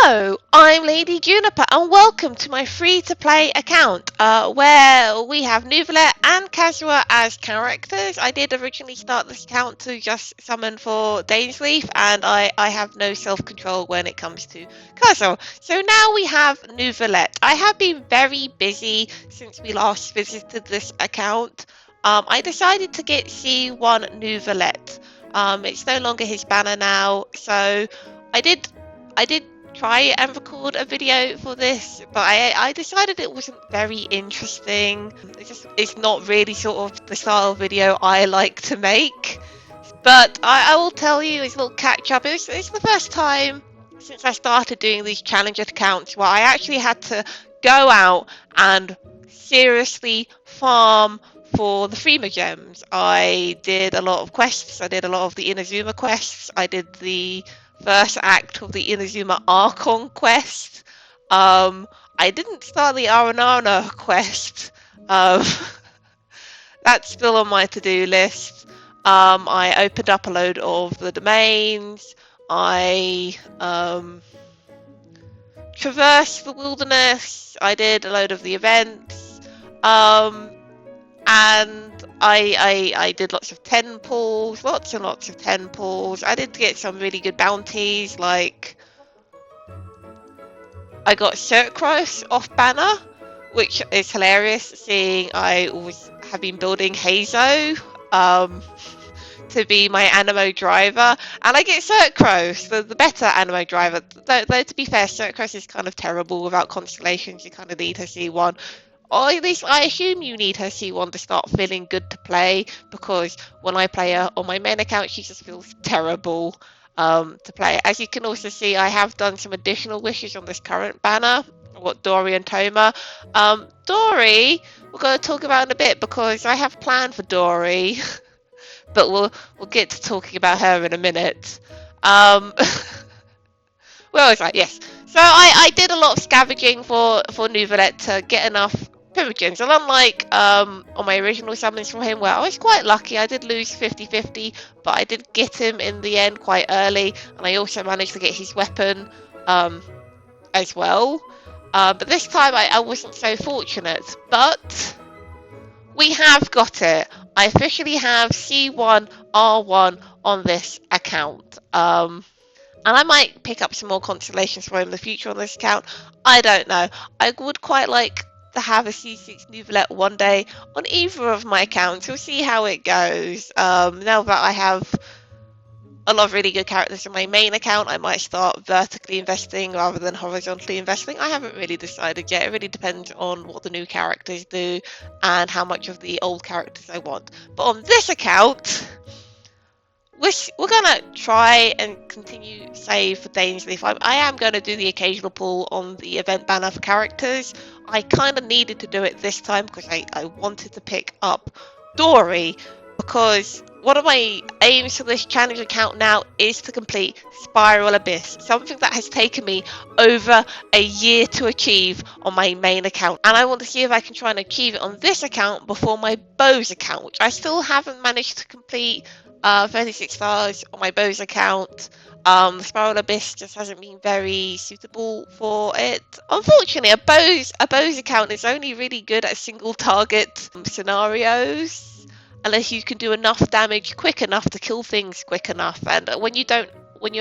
Hello, I'm Lady Juniper and welcome to my free-to-play account where we have Nuvalet and Kazua as characters. I did originally start this account to just summon for Dainsleif and I have no self-control when it comes to Kazua. So now we have Nuvalet. I have been very busy since we last visited this account. I decided to get C1 Nuvalet. It's no longer his banner now, so I did try and record a video for this, but I decided it wasn't very interesting. It's not really sort of the style of video I like to make. But I will tell you, it's a little catch up. It's the first time since I started doing these challenge accounts where I actually had to go out and seriously farm for the Freema gems. I did a lot of quests. I did a lot of the Inazuma quests. I did the first act of the Inazuma Archon quest. I didn't start the Aranana quest. That's still on my to-do list. I opened up a load of the domains. I traversed the wilderness. I did a load of the events. And I did lots of temples, lots and lots of temples. I did get some really good bounties, like I got Circros off banner, which is hilarious, seeing I always have been building Hazo to be my Animo driver, and I get Circros, the better Animo driver. Though to be fair, Circros is kind of terrible without constellations. You kind of need her C1. Or at least I assume you need her C1 to start feeling good to play, because when I play her on my main account, she just feels terrible to play. As you can also see, I have done some additional wishes on this current banner. I've got Dory and Toma. Dory, we're going to talk about in a bit, because I have planned for Dory, but we'll get to talking about her in a minute. Where was I? Yes. So I did a lot of scavenging for Nuvalet to get enough Primogens, and unlike on my original summons from him, where I was quite lucky, I did lose 50-50, but I did get him in the end quite early, and I also managed to get his weapon as well. But this time I wasn't so fortunate, but we have got it. I officially have C1 R1 on this account. And I might pick up some more constellations for him in the future on this account. I don't know. I would quite like to have a C6 Nuvalet one day on either of my accounts. We'll see how it goes. Now that I have a lot of really good characters on my main account, I might start vertically investing rather than horizontally investing. I haven't really decided yet. It really depends on what the new characters do and how much of the old characters I want. But on this account, we're gonna try and continue save for Dainsleif. I am going to do the occasional pull on the event banner for characters. I kind of needed to do it this time because I wanted to pick up Dory, because one of my aims for this challenge account now is to complete Spiral Abyss, something that has taken me over a year to achieve on my main account, and I want to see if I can try and achieve it on this account before my Bows account, which I still haven't managed to complete. 36 stars on my Bows account. The Spiral Abyss just hasn't been very suitable for it. Unfortunately, a Bows account is only really good at single target scenarios, unless you can do enough damage quick enough to kill things quick enough. And when you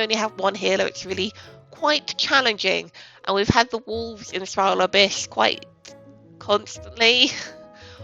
only have one healer, it's really quite challenging. And we've had the wolves in Spiral Abyss quite constantly,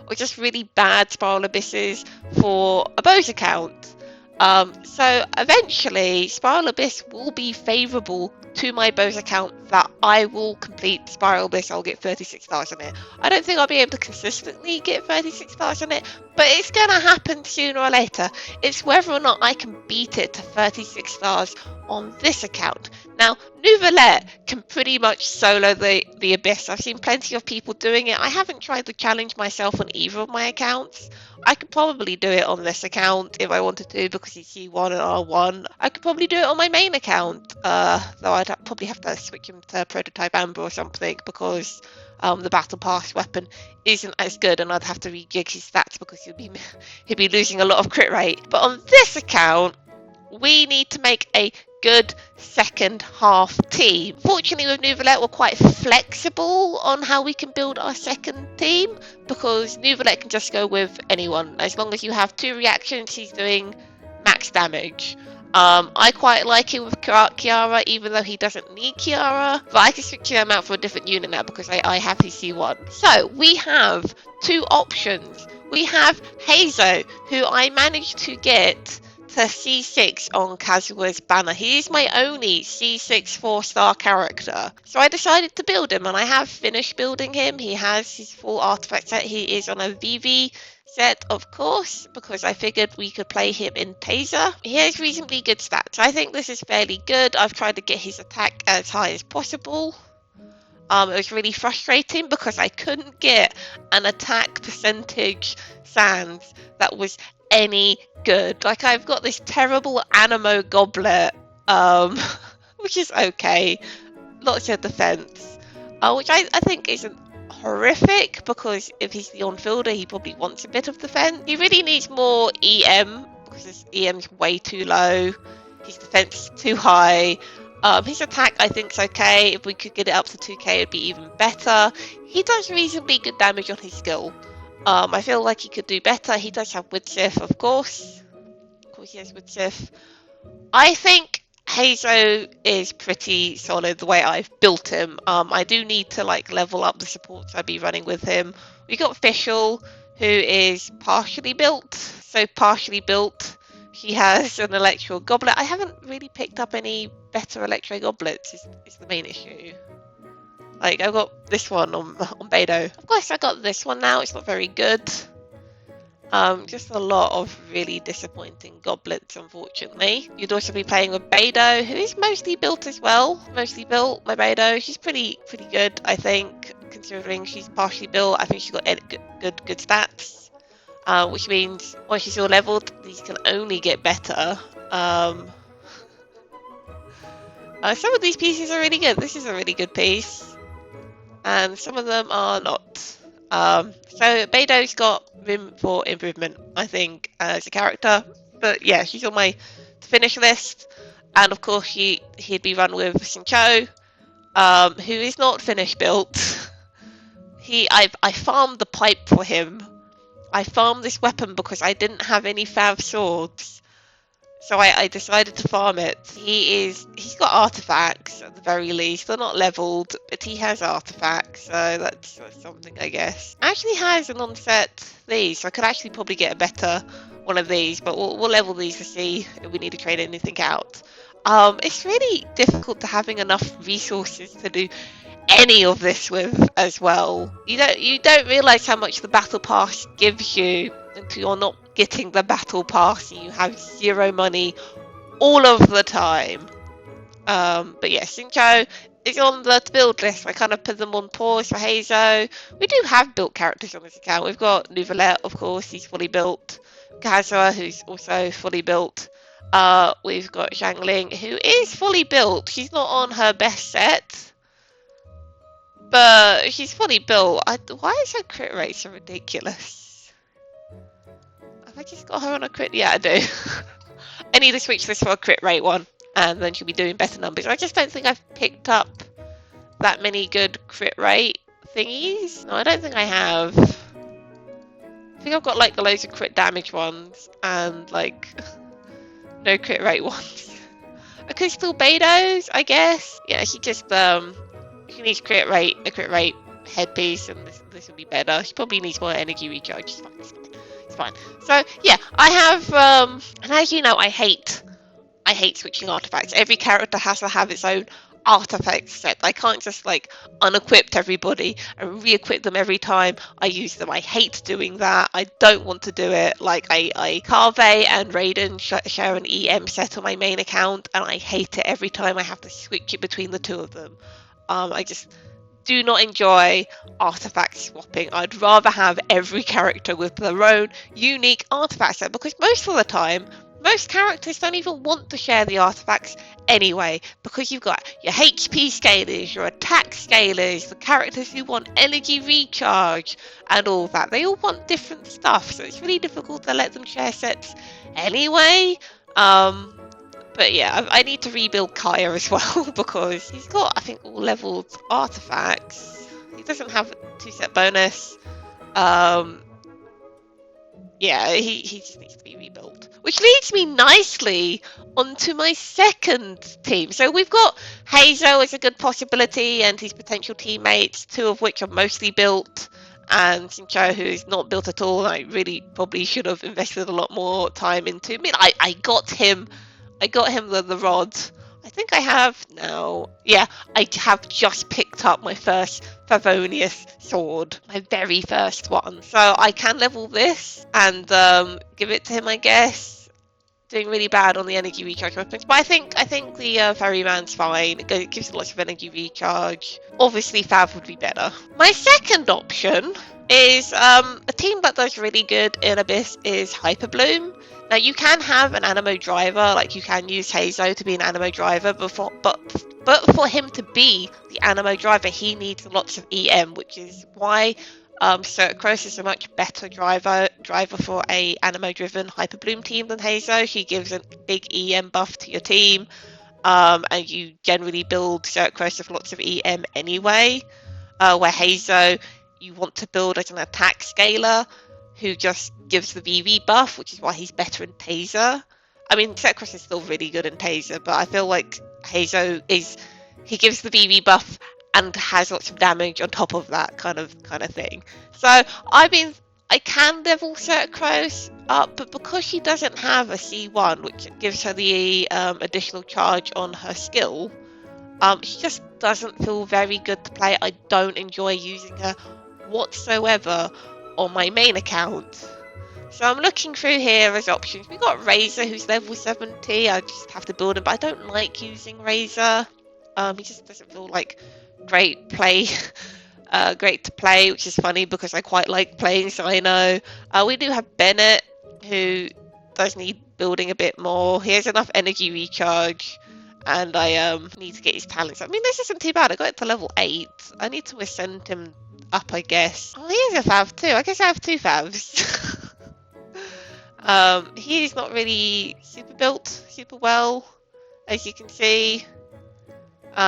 or just really bad Spiral Abysses for a Bows account. So eventually Spiral Abyss will be favourable to my Bows account, that I will complete Spiral Abyss. I'll get 36 stars on it. I don't think I'll be able to consistently get 36 stars on it, but it's going to happen sooner or later. It's whether or not I can beat it to 36 stars on this account. Now, Nuvalet can pretty much solo the Abyss. I've seen plenty of people doing it. I haven't tried to challenge myself on either of my accounts. I could probably do it on this account if I wanted to, because it's C1 and R1. I could probably do it on my main account, though I'd probably have to switch him to Prototype Amber or something, because the Battle Pass weapon isn't as good, and I'd have to rejig his stats because he'd be losing a lot of crit rate. But on this account, we need to make a good second half team. Fortunately with Nouvelette we're quite flexible on how we can build our second team, because Nouvelette can just go with anyone. As long as you have 2 reactions, he's doing max damage. I quite like him with Kiara, even though he doesn't need Kiara, but I can switch him out for a different unit now because I have his C1. So we have 2 options. We have Hazo, who I managed to get to C6 on Kazua's banner. He is my only C6 4-star character. So I decided to build him, and I have finished building him. He has his full artifact set. He is on a VV set, of course, because I figured we could play him in Taser. He has reasonably good stats. I think this is fairly good. I've tried to get his attack as high as possible. It was really frustrating because I couldn't get an attack percentage sans that was any good. Like, I've got this terrible Animo Goblet, which is okay. Lots of defense, which I think isn't horrific, because if he's the on-fielder, he probably wants a bit of defense. He really needs more EM, because his EM's way too low. His defense is too high. His attack, I think, is okay. If we could get it up to 2k, it'd be even better. He does reasonably good damage on his skill. I feel like he could do better. He does have Widsith, of course. Of course, he has Widsith. I think Hazo is pretty solid the way I've built him. I do need to level up the supports I'd be running with him. We got Fischl, who is partially built. So partially built. She has an Electro Goblet. I haven't really picked up any better Electro Goblets, is the main issue. I've got this one on Beidou. Of course, I got this one now. It's not very good. Just a lot of really disappointing goblets, unfortunately. You'd also be playing with Beidou, who is mostly built as well. Mostly built, my Beidou. She's pretty good, I think, considering she's partially built. I think she's got good stats. Which means once she's all leveled, these can only get better. Some of these pieces are really good. This is a really good piece. And some of them are not. So Beidou's got room for improvement, I think, as a character. But yeah, she's on my to finish list. And of course, he'd be run with Xingqiu, who is not finished built. I farmed the pipe for him. I farmed this weapon because I didn't have any Fav swords. So I decided to farm it. He's got artifacts at the very least. They're not leveled, but he has artifacts, so that's something, I guess. Actually has an on-set these, so I could actually probably get a better one of these, but we'll level these to see if we need to trade anything out. It's really difficult to having enough resources to do any of this with as well. You don't realise how much the battle pass gives you until you're not getting the battle pass and you have 0 money all of the time. But yeah, Xingqiu is on the build list. I kind of put them on pause for Hazo. We do have built characters on this account. We've got Nouvelette, of course, he's fully built. Kazua, who's also fully built. We've got Zhangling, who is fully built. She's not on her best set, but she's fully built. Why is her crit rate so ridiculous? Have I just got her on a crit? Yeah, I do. I need to switch this for a crit rate one, and then she'll be doing better numbers. I just don't think I've picked up that many good crit rate thingies. No, I don't think I have. I think I've got loads of crit damage ones and no crit rate ones. I could still Beidou's, I guess. Yeah, she just she needs a crit rate headpiece, and this will be better. She probably needs more energy recharge. It's fine. So yeah, I have and as you know, I hate switching artifacts. Every character has to have its own artifact set. I can't just unequip everybody and re-equip them every time I use them. I hate doing that. I don't want to do it. Carve and Raiden share an EM set on my main account, and I hate it every time I have to switch it between the two of them. I just do not enjoy artifact swapping. I'd rather have every character with their own unique artifact set, because most of the time, most characters don't even want to share the artifacts anyway, because you've got your HP scalers, your attack scalers, the characters who want energy recharge and all that. They all want different stuff, so it's really difficult to let them share sets anyway. But But yeah, I need to rebuild Kaya as well because he's got, I think, all leveled artifacts. He doesn't have a 2-set bonus. Yeah, he just needs to be rebuilt. Which leads me nicely onto my second team. So we've got Hazo as a good possibility and his potential teammates, 2 of which are mostly built, and Sincho, who's not built at all. I really probably should have invested a lot more time into. I mean, I got him the rod. I think I have now. Yeah, I have just picked up my first Favonius sword, my very first one. So I can level this and give it to him, I guess. Doing really bad on the energy recharge weapons, but I think the ferryman's fine. It gives lots of energy recharge. Obviously, Fav would be better. My second option is a team that does really good in Abyss is Hyperbloom. Now you can have an Animo driver, like you can use Hazo to be an Animo driver, but for him to be the Animo driver, he needs lots of EM, which is why Circros is a much better driver for a Animo-driven Hyperbloom team than Hazo. He gives a big EM buff to your team, and you generally build Circros with lots of EM anyway. Where Hazo, you want to build as an attack scaler who just gives the VV buff, which is why he's better in Taser. I mean, Circros is still really good in Taser, but I feel like Hazo he gives the VV buff and has lots of damage on top of that kind of thing. So I can level Circros up, but because she doesn't have a C1, which gives her the additional charge on her skill, she just doesn't feel very good to play. I don't enjoy using her whatsoever on my main account. So I'm looking through here as options. We've got Razor, who's level 70. I just have to build him, but I don't like using Razor. He just doesn't feel like great to play, which is funny because I quite like playing Cyno. We do have Bennett, who does need building a bit more. He has enough energy recharge, and I need to get his talents. I mean, this isn't too bad. I got it to level 8. I need to ascend him up, I guess. Oh, he has a Fav too. I guess I have 2 Favs. He's not really super well, as you can see.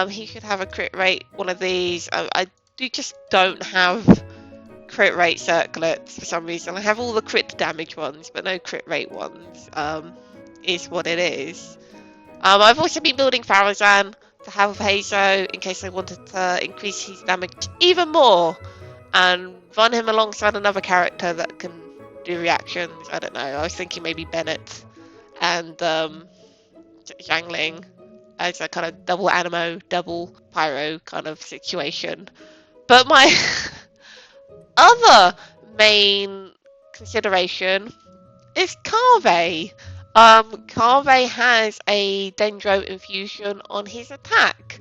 He should have a crit rate, one of these. I just don't have crit rate circlets for some reason. I have all the crit damage ones, but no crit rate ones, is what it is. I've also been building Farazan to have Hazo in case I wanted to increase his damage even more and run him alongside another character that can do reactions. I don't know. I was thinking maybe Bennett and Zhangling as a kind of double Animo, double Pyro kind of situation. But my other main consideration is Carve. Carve has a Dendro infusion on his attack.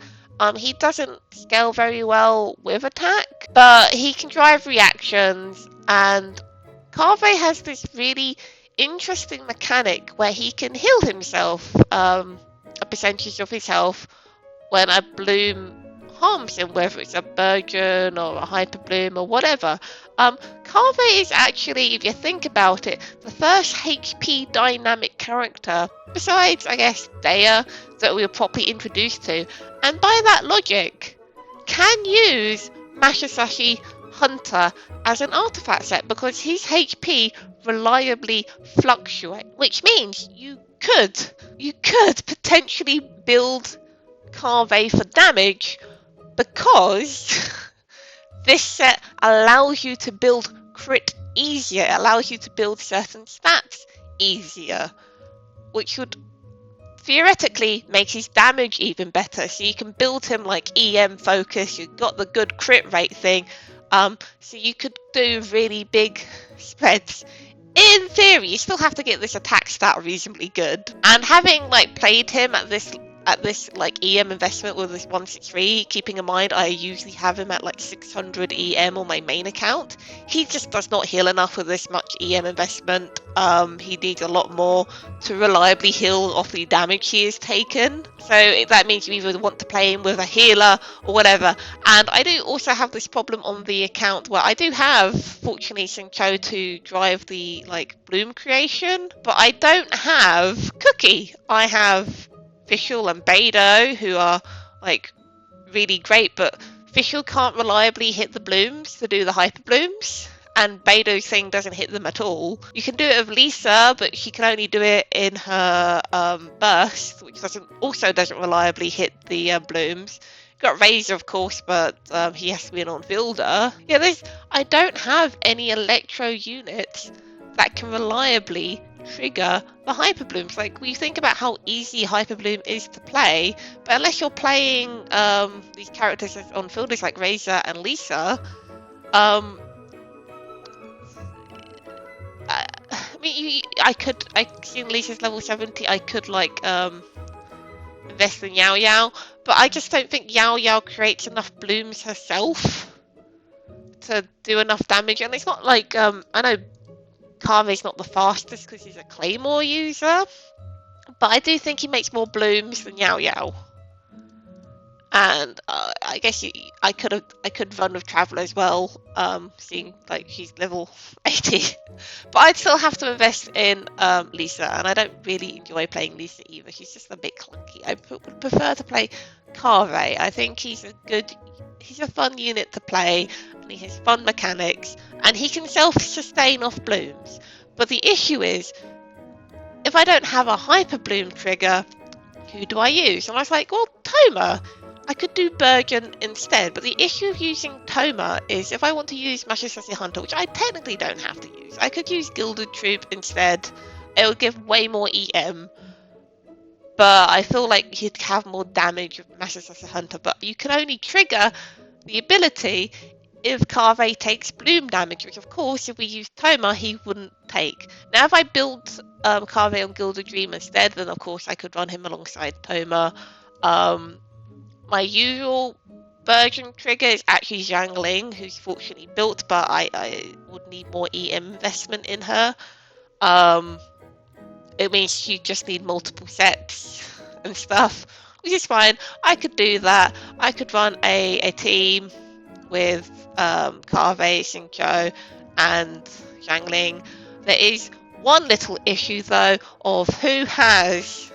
He doesn't scale very well with attack, but he can drive reactions, and Carve has this really interesting mechanic where he can heal himself a percentage of his health when a bloom harms him, whether it's a Burgeon or a Hyper Bloom or whatever. Carve is actually, if you think about it, the first HP dynamic character, besides, I guess, Dea, that we were properly introduced to, and by that logic, can use Mashisashi Hunter as an artifact set because his HP reliably fluctuates, which means you could potentially build Carve for damage because this set allows you to build crit easier. It allows you to build certain stats easier, which would theoretically make his damage even better. So you can build him like EM focus. You've got the good crit rate thing. So you could do really big spreads. In theory, you still have to get this attack stat reasonably good. And having like played him at this like EM investment with this 163, keeping in mind I usually have him at like 600 EM on my main account, he just does not heal enough with this much EM investment. He needs a lot more to reliably heal off the damage he has taken. So that means you either want to play him with a healer or whatever. And I do also have this problem on the account where I do have, fortunately, Sincho to drive the like bloom creation, but I don't have Cookie. I have Fischl and Beidou, who are like really great, but Fischl can't reliably hit the blooms to do the hyper blooms, and Beidou's thing doesn't hit them at all. You can do it with Lisa, but she can only do it in her burst, which doesn't reliably hit the blooms. Got Razor, of course, but he has to be an on-fielder. Yeah, I don't have any Electro units that can reliably trigger the Hyper Blooms. Like, we think about how easy Hyper Bloom is to play, but unless you're playing these characters as on-fielders like Razor and Lisa, I mean, I see Lisa's level 70, I could like invest in Yao Yao, but I just don't think Yao Yao creates enough blooms herself to do enough damage. And it's not like I know Kave's not the fastest because he's a Claymore user, but I do think he makes more blooms than Yao Yao. And I guess I could run with Traveller as well, seeing like he's level 80. But I'd still have to invest in Lisa, and I don't really enjoy playing Lisa either. She's just a bit clunky. I would prefer to play Kave. I think he's a fun unit to play, and he has fun mechanics, and he can self-sustain off blooms. But the issue is, if I don't have a Hyper Bloom trigger, who do I use? And I was like, well, Toma. I could do Bergen instead, but the issue of using Toma is if I want to use Master Hunter, which I technically don't have to use, I could use Gilded Troop instead. It would give way more EM, but I feel like you'd have more damage with Master Hunter, but you can only trigger the ability if Kave takes bloom damage, which of course if we use Toma he wouldn't take. Now if I built Kave on Gilded Dream instead, then of course I could run him alongside Toma. My usual Bergen trigger is actually Zhangling, who's fortunately built, but I would need more EM investment in her. It means you just need multiple sets and stuff, which is fine. I could do that. I could run a team with Kave, Xingqiu, and Zhangling. There is one little issue though of who has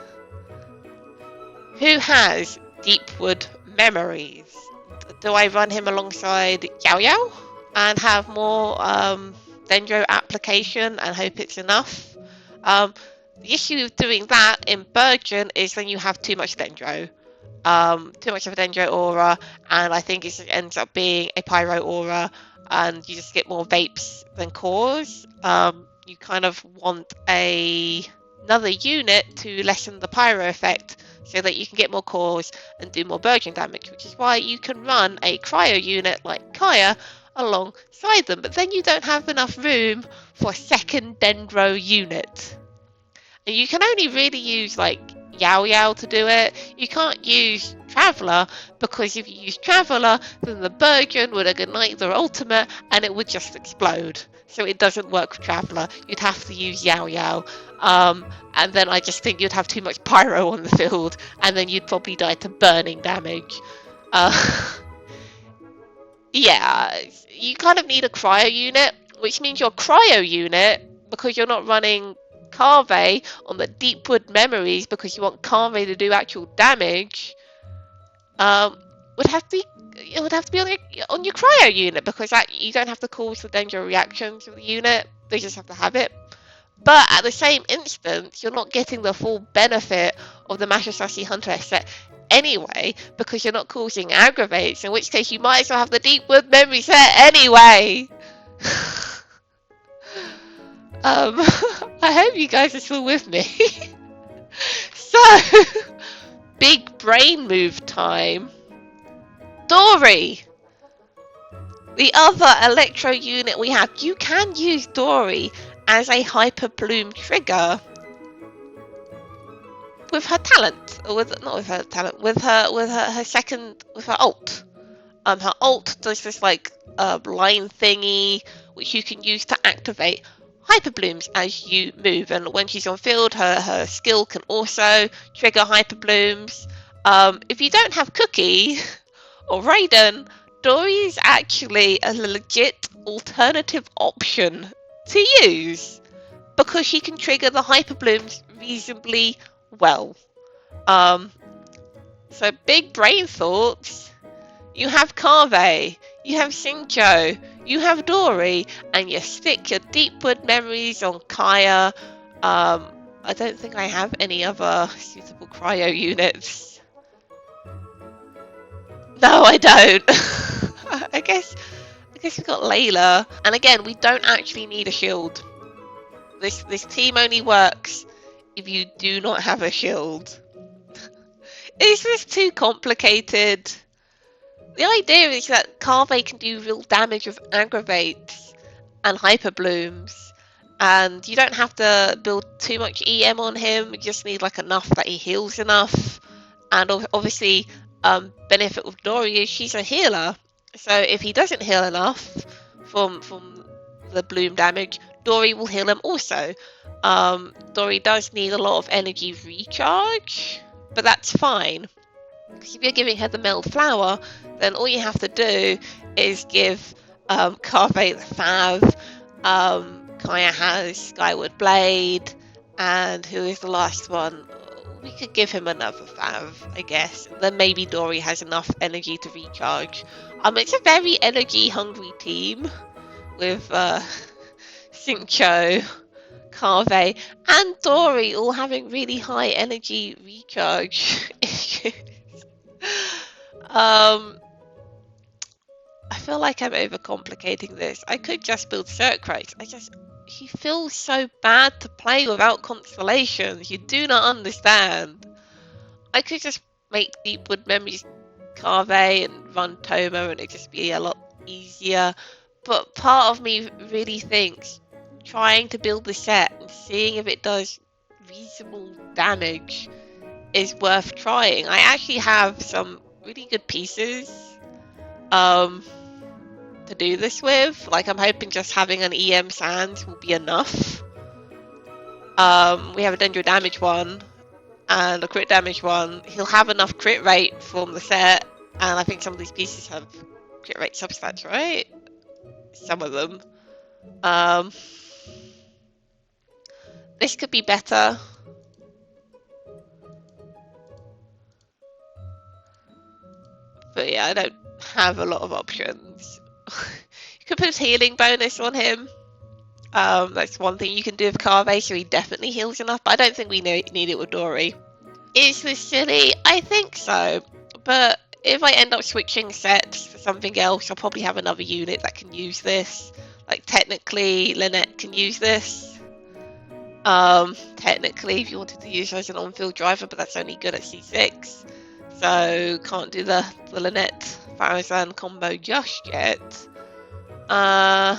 Deepwood Memories. Do I run him alongside Yao Yao and have more Dendro application and hope it's enough? The issue with doing that in Bergen is then you have too much Dendro. Too much of a Dendro aura, and I think it ends up being a Pyro aura, and you just get more Vapes than cores. You kind of want another unit to lessen the Pyro effect, so that you can get more cores and do more Bergen damage, which is why you can run a cryo unit like Kaya alongside them, but then you don't have enough room for a second Dendro unit. And you can only really use like Yao Yao to do it. You can't use Traveller, because if you use Traveller, then the Bergen would ignite their ultimate and it would just explode. So it doesn't work with Traveller. You'd have to use Yao Yao. And then I just think you'd have too much Pyro on the field, and then you'd probably die to burning damage. Yeah, you kind of need a cryo unit, which means your cryo unit, because you're not running Kave on the Deepwood Memories because you want Kave to do actual damage, would have to be on your cryo unit, because you don't have to cause the Dendro reactions of the unit, they just have to have it. But at the same instance, you're not getting the full benefit of the Master Hunter set anyway, because you're not causing aggravates, in which case you might as well have the Deepwood Memory set anyway. I hope you guys are still with me. So, big brain move time. Dory! The other Electro unit we have. You can use Dory as a Hyper Bloom trigger with her talent, or with her ult. Her ult does this like line thingy, which you can use to activate Hyper Blooms as you move, and when she's on field, her skill can also trigger Hyper Blooms. If you don't have Cookie or Raiden, Dory is actually a legit alternative option to use, because she can trigger the Hyper Blooms reasonably well. So big brain thoughts. You have Carve, you have Xingqiu, you have Dory, and you stick your Deepwood memories on Kaya. I don't think I have any other suitable cryo units. No, I don't. I guess we've got Layla. And again, we don't actually need a shield. This team only works if you do not have a shield. Is this too complicated? The idea is that Carve can do real damage with aggravates and hyper blooms, and you don't have to build too much EM on him. You just need like enough that he heals enough. And obviously, benefit with Dory is she's a healer, so if he doesn't heal enough from the bloom damage, Dory will heal him also. Dory does need a lot of energy recharge, but that's fine. Because if you're giving her the meld flower, then all you have to do is give Carve the Fav. Kaya has Skyward Blade, and who is the last one? We could give him another Fav, I guess. Then maybe Dory has enough energy to recharge. It's a very energy-hungry team with Xingqiu, Carve, and Dory all having really high energy recharge issues. I feel like I'm overcomplicating this. I could just build Cirque Rates. He feels so bad to play without constellations. You do not understand. I could just make Deepwood Memories Carve and run Toma and it'd just be a lot easier. But part of me really thinks trying to build the set and seeing if it does reasonable damage is worth trying. I actually have some really good pieces to do this with. Like, I'm hoping just having an EM Sands will be enough. We have a Dendro damage one and a crit damage one. He'll have enough crit rate from the set, and I think some of these pieces have crit rate substats, right? Some of them. This could be better. But yeah, I don't have a lot of options. You could put a healing bonus on him. That's one thing you can do with Carve, so he definitely heals enough, but I don't think we need it with Dory. Is this silly? I think so, but if I end up switching sets for something else, I'll probably have another unit that can use this. Like, technically, Lynette can use this. Technically, if you wanted to use her as an on-field driver, but that's only good at C6. So, can't do the Lynette Farazan combo just yet. Yeah.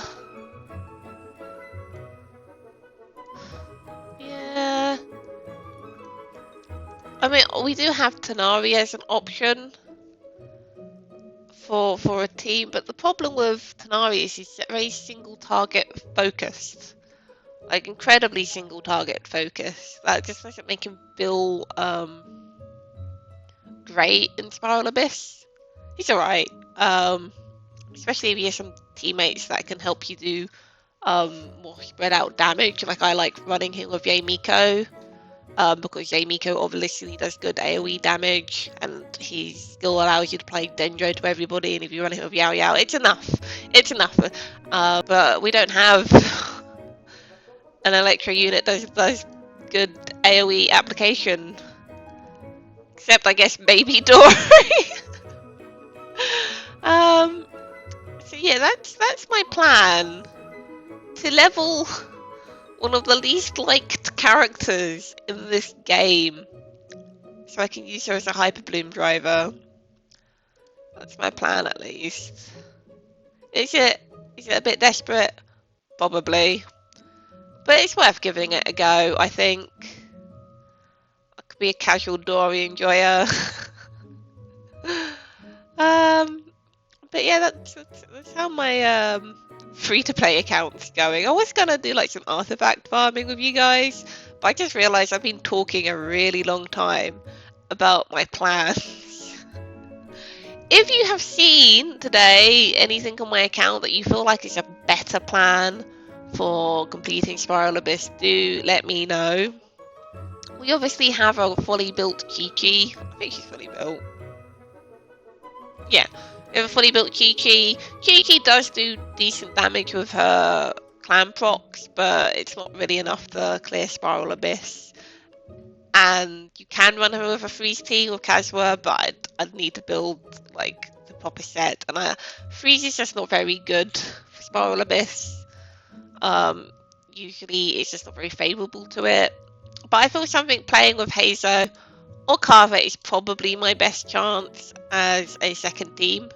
I mean, we do have Tanari as an option for a team, but the problem with Tanari is he's very single target focused. Like, incredibly single target focused. That just doesn't make him feel great in Spiral Abyss. He's alright. Especially if you have some teammates that can help you do more spread out damage. Like, I like running him with Yamiko, because Yamiko obviously does good AoE damage, and he still allows you to play Dendro to everybody, and if you run him with Yao Yao, it's enough. It's enough. But we don't have an Electro unit that does good AoE application. Except, I guess, maybe Dory. So yeah, that's my plan. To level one of the least liked characters in this game, so I can use her as a Hyper Bloom driver. That's my plan, at least. Is it a bit desperate? Probably. But it's worth giving it a go, I think. I could be a casual Dory enjoyer. But yeah, that's how my free-to-play account's going. I was gonna do like some artifact farming with you guys, but I just realised I've been talking a really long time about my plans. If you have seen today anything on my account that you feel like is a better plan for completing Spiral Abyss, do let me know. We obviously have a fully built Chi-Chi. I think she's fully built. Yeah, we have a fully built Chi-Chi. Chi-Chi does do decent damage with her clan procs, but it's not really enough to clear Spiral Abyss. And you can run her with a freeze team with Kazwa, but I'd need to build like the proper set. And freeze is just not very good for Spiral Abyss. Usually it's just not very favourable to it. But I feel something playing with Hazo or Carver is probably my best chance as a second team.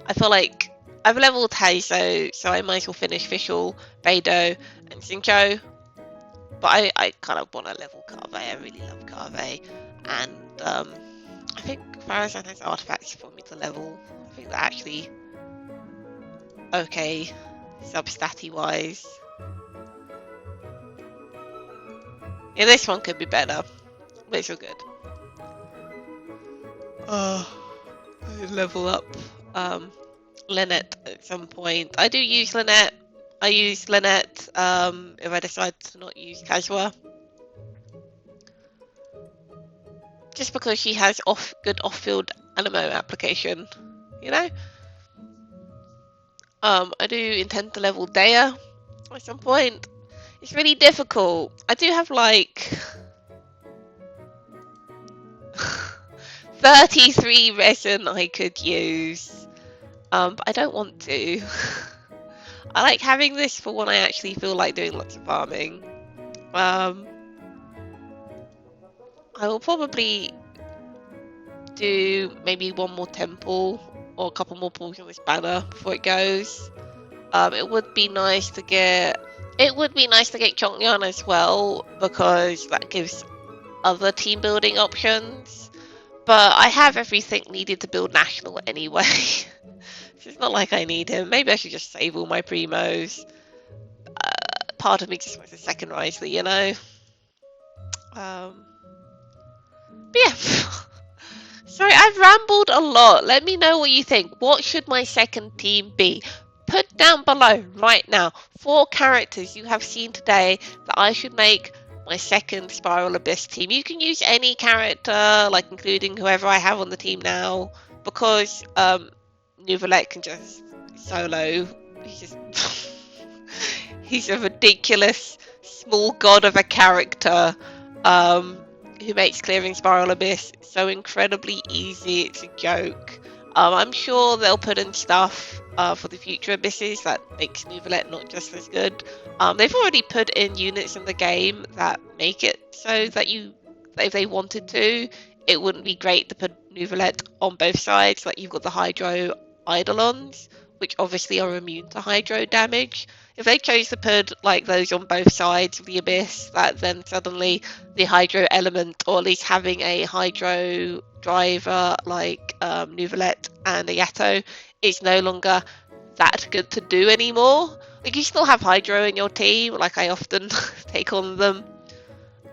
I feel like I've leveled Hazo, so I might as well finish Fischl, Beidou, and Xingqiu. But I kind of want to level Carve. I really love Carve. And I think Farazan has artifacts for me to level. I think they're actually okay, sub-statty wise. Yeah, this one could be better. But it's all good. Level up Lynette at some point. I do use Lynette. I use Lynette if I decide to not use Kazwa. Just because she has good off-field animo application, you know? I do intend to level Dea at some point. It's really difficult. I do have like 33 resin I could use, but I don't want to. I like having this for when I actually feel like doing lots of farming. I will probably do maybe one more temple or a couple more pulls on this banner before it goes. It would be nice to get Chongnyan as well, because that gives other team building options. But I have everything needed to build national anyway. So it's not like I need him. Maybe I should just save all my primos. Part of me just wants a second Risley, you know? But yeah. Sorry, I've rambled a lot. Let me know what you think. What should my second team be? Put down below right now 4 characters you have seen today that I should make my second Spiral Abyss team. You can use any character, like including whoever I have on the team now, because Neuvillette can just solo. He's a ridiculous small god of a character who makes clearing Spiral Abyss so incredibly easy. It's a joke. I'm sure they'll put in stuff for the future Abysses that makes Neuvillette not just as good. They've already put in units in the game that make it so that if they wanted to, it wouldn't be great to put Neuvillette on both sides. Like you've got the Hydro Eidolons, which obviously are immune to Hydro damage. If they chose to put like those on both sides of the Abyss, that then suddenly the Hydro element, or at least having a Hydro driver like Neuvillette and Ayato, is no longer that good to do anymore. Like you still have Hydro in your team, like I often take on them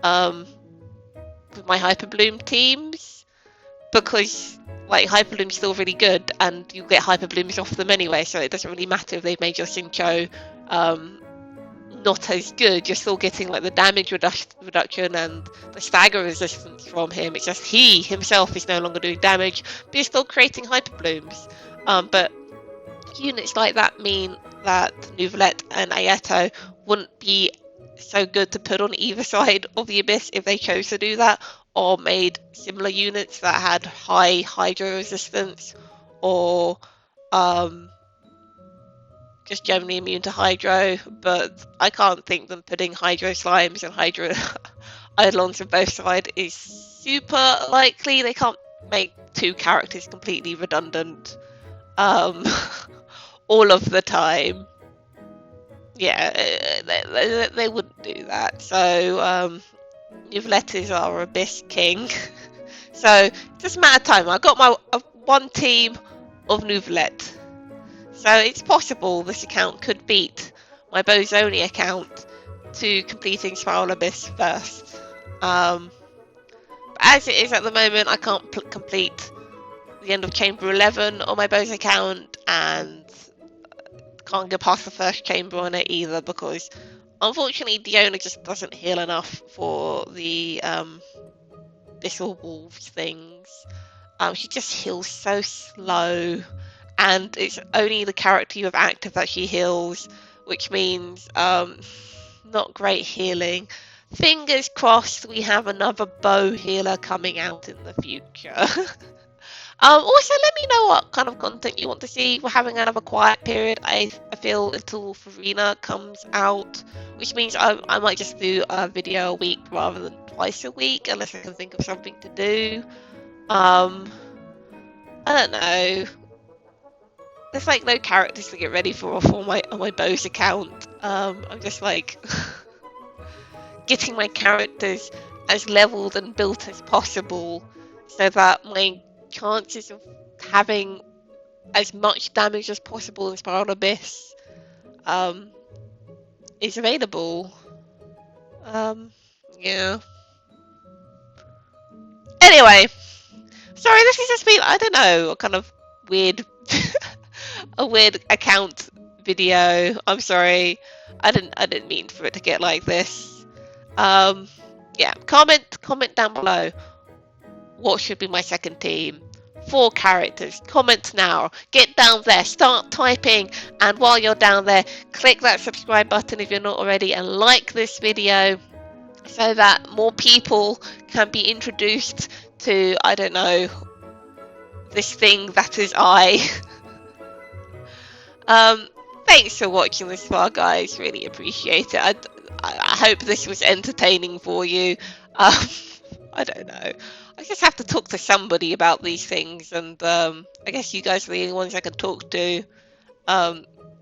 with my Hyperbloom teams, because like Hyperbloom's still really good and you get Hyperblooms off them anyway, so it doesn't really matter if they've made your Xingqiu not as good. You're still getting like the damage reduction and the stagger resistance from him. It's just he himself is no longer doing damage, but you're still creating Hyperblooms. But units like that mean that Neuvillette and Ayato wouldn't be so good to put on either side of the Abyss if they chose to do that, or made similar units that had high Hydro resistance, or just generally immune to Hydro. But I can't think them putting Hydro Slimes and Hydro Eidolons on both sides is super likely. They can't make 2 characters completely redundant all of the time. Yeah, they wouldn't do that. So Neuvillette is our Abyss King. So it doesn't matter time. I got my one team of Neuvillette. So it's possible this account could beat my Bozoni account to completing Spiral Abyss first. But as it is at the moment, I can't complete the end of Chamber 11 on my Boz account, and can't get past the first chamber on it either, because unfortunately, Diona just doesn't heal enough for the Little Wolves things. She just heals so slow, and it's only the character you have active that she heals, which means not great healing. Fingers crossed we have another bow healer coming out in the future. Also, let me know what kind of content you want to see. We're having another quiet period. I feel until Farina comes out, which means I might just do a video a week rather than twice a week, unless I can think of something to do. I don't know. There's like no characters to get ready for on my Bose account. I'm just like getting my characters as leveled and built as possible, so that my chances of having as much damage as possible in Spiral Abyss is available. Yeah. Anyway, sorry, this has just been, I don't know, a kind of weird a weird account video. I'm sorry. I didn't mean for it to get like this. Yeah, comment down below what should be my second team. 4 characters. Comment now. Get down there. Start typing. And while you're down there, click that subscribe button if you're not already, and like this video so that more people can be introduced to, I don't know, this thing that is I. Thanks for watching this far, guys. Really appreciate it. I hope this was entertaining for you. I don't know. I just have to talk to somebody about these things, and I guess you guys are the only ones I can talk to.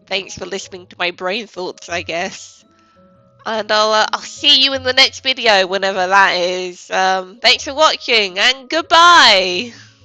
Thanks for listening to my brain thoughts, I guess. And I'll see you in the next video, whenever that is. Thanks for watching, and goodbye!